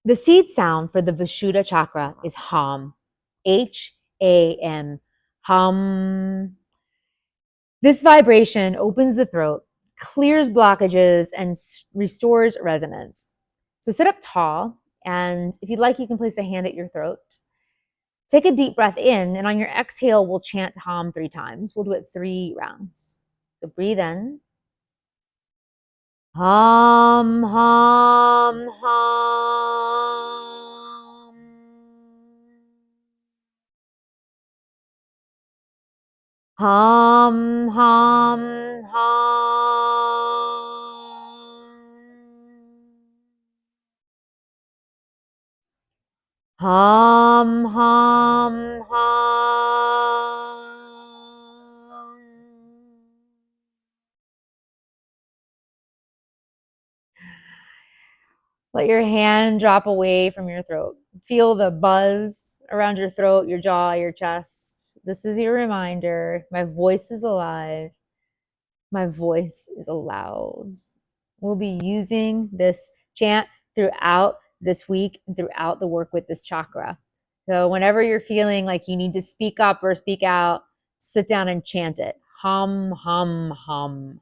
The seed sound for the Vishuddha chakra is Ham, H-A-M, hum. This vibration opens the throat, clears blockages, and restores resonance. So sit up tall, and if you'd like, you can place a hand at your throat. Take a deep breath in, and on your exhale, we'll chant Ham 3 times. We'll do it 3 rounds. So breathe in. Hum, hum, hum. Hum, hum, hum. Hum, hum, hum. Let your hand drop away from your throat. Feel the buzz around your throat, your jaw, your chest. This is your reminder. My voice is alive. My voice is loud. We'll be using this chant throughout this week and throughout the work with this chakra. So whenever you're feeling like you need to speak up or speak out, sit down and chant it. Hum, hum, hum.